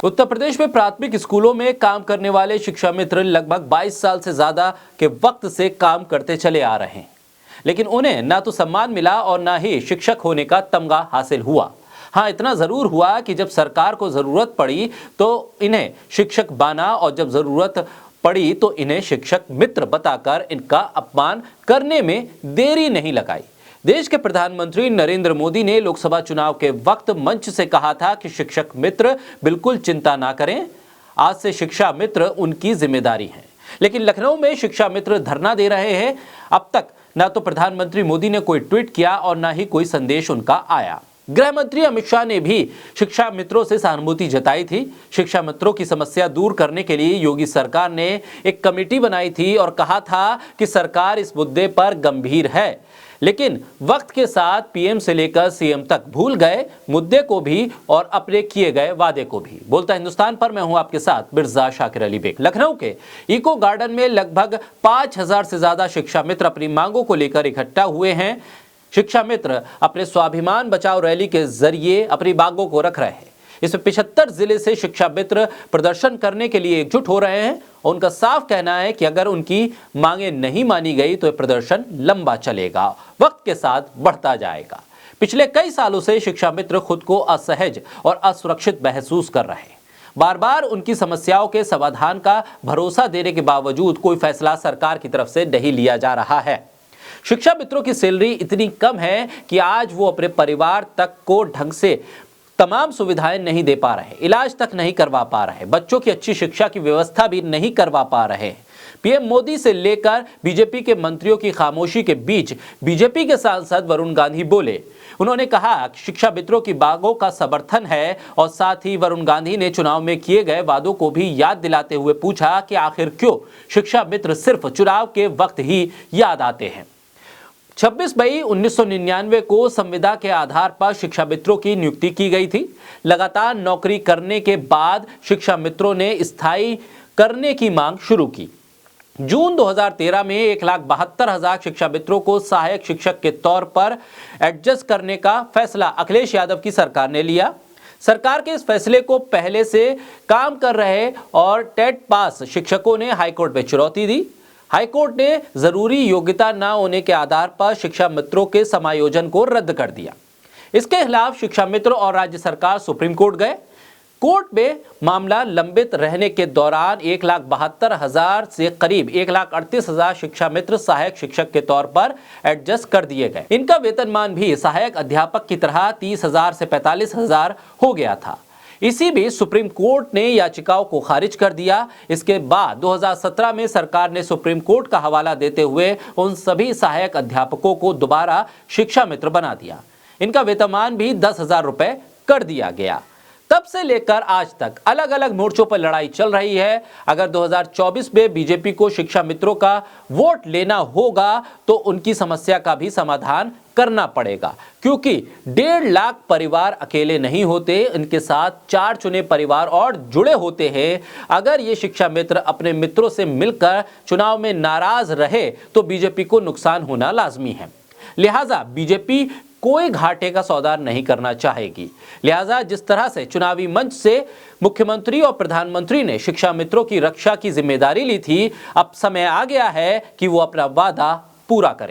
उत्तर प्रदेश में प्राथमिक स्कूलों में काम करने वाले शिक्षा मित्र लगभग 22 साल से ज्यादा के वक्त से काम करते चले आ रहे हैं, लेकिन उन्हें ना तो सम्मान मिला और ना ही शिक्षक होने का तमगा हासिल हुआ। हाँ, इतना जरूर हुआ कि जब सरकार को जरूरत पड़ी तो इन्हें शिक्षक बना और जब जरूरत पड़ी तो इन्हें शिक्षक मित्र बताकर इनका अपमान करने में देरी नहीं लगाई। देश के प्रधानमंत्री नरेंद्र मोदी ने लोकसभा चुनाव के वक्त मंच से कहा था कि शिक्षक मित्र बिल्कुल चिंता ना करें, आज से शिक्षा मित्र उनकी जिम्मेदारी है। लेकिन लखनऊ में शिक्षा मित्र धरना दे रहे हैं। अब तक ना तो प्रधानमंत्री मोदी ने कोई ट्वीट किया और ना ही कोई संदेश उनका आया। गृह मंत्री अमित शाह ने भी शिक्षा मित्रों से सहानुभूति जताई थी। शिक्षा मित्रों की समस्या दूर करने के लिए योगी सरकार ने एक कमेटी बनाई थी और कहा था कि सरकार इस मुद्दे पर गंभीर है, लेकिन वक्त के साथ पीएम से लेकर सीएम तक भूल गए मुद्दे को भी और अपने किए गए वादे को भी। बोलता हिंदुस्तान पर मैं हूं आपके साथ मिर्जा शाकिर अली बेग। लखनऊ के इको गार्डन में लगभग 5000 से ज्यादा शिक्षा मित्र अपनी मांगों को लेकर इकट्ठा हुए हैं। शिक्षा मित्र अपने स्वाभिमान बचाओ रैली के जरिए अपनी मांगों को रख रहे हैं। इसमें 75 जिले से शिक्षा मित्र प्रदर्शन करने के लिए एकजुट हो रहे हैं और उनका साफ कहना है कि अगर उनकी मांगे नहीं मानी गई तो यह प्रदर्शन लंबा चलेगा, वक्त के साथ बढ़ता जाएगा। पिछले कई सालों से शिक्षा मित्र खुद को असहज और असुरक्षित महसूस कर रहे हैं। बार बार उनकी समस्याओं के समाधान का भरोसा देने के बावजूद कोई फैसला सरकार की तरफ से नहीं लिया जा रहा है। शिक्षा मित्रों की सैलरी इतनी कम है कि आज वो अपने परिवार तक को ढंग से तमाम सुविधाएं नहीं दे पा रहे, इलाज तक नहीं करवा पा रहे, बच्चों की अच्छी शिक्षा की व्यवस्था भी नहीं करवा पा रहे। पीएम मोदी से लेकर बीजेपी के मंत्रियों की खामोशी के बीच बीजेपी के सांसद वरुण गांधी बोले। उन्होंने कहा कि शिक्षा मित्रों की मांगों का समर्थन है और साथ ही वरुण गांधी ने चुनाव में किए गए वादों को भी याद दिलाते हुए पूछा कि आखिर क्यों शिक्षा मित्र सिर्फ चुनाव के वक्त ही याद आते हैं। 26 मई 1999 को संविदा के आधार पर शिक्षा मित्रों की नियुक्ति की गई थी। लगातार नौकरी करने के बाद शिक्षा मित्रों ने स्थायी करने की मांग शुरू की। जून 2013 में 1,72,000 शिक्षा मित्रों को सहायक शिक्षक के तौर पर एडजस्ट करने का फैसला अखिलेश यादव की सरकार ने लिया। सरकार के इस फैसले को पहले से काम कर रहे और टेट पास शिक्षकों ने हाईकोर्ट में चुनौती दी। हाईकोर्ट ने जरूरी योग्यता न होने के आधार पर शिक्षा मित्रों के समायोजन को रद्द कर दिया। इसके खिलाफ शिक्षा मित्र और राज्य सरकार सुप्रीम कोर्ट गए। कोर्ट में मामला लंबित रहने के दौरान 1,72,000 से करीब 1,38,000 शिक्षा मित्र सहायक शिक्षक के तौर पर एडजस्ट कर दिए गए। इनका वेतनमान भी सहायक अध्यापक की तरह 30,000 से 45,000 हो गया था। इसी बीच सुप्रीम कोर्ट ने याचिकाओं को खारिज कर दिया। इसके बाद 2017 में सरकार ने सुप्रीम कोर्ट का हवाला देते हुए उन सभी सहायक अध्यापकों को दोबारा शिक्षा मित्र बना दिया। इनका वेतनमान भी 10,000 रुपए कर दिया गया। तब से लेकर आज तक अलग अलग मोर्चों पर लड़ाई चल रही है। अगर 2024 में बीजेपी को शिक्षा मित्रों का वोट लेना होगा तो उनकी समस्या का भी समाधान करना पड़ेगा, क्योंकि 1.5 लाख परिवार अकेले नहीं होते, इनके साथ 4 चुने परिवार और जुड़े होते हैं। अगर ये शिक्षा मित्र अपने मित्रों से मिलकर चुनाव में नाराज रहे तो बीजेपी को नुकसान होना लाजमी है। लिहाजा बीजेपी कोई घाटे का सौदा नहीं करना चाहेगी। लिहाजा जिस तरह से चुनावी मंच से मुख्यमंत्री और प्रधानमंत्री ने शिक्षा मित्रों की रक्षा की जिम्मेदारी ली थी, अब समय आ गया है कि वो अपना वादा पूरा करें।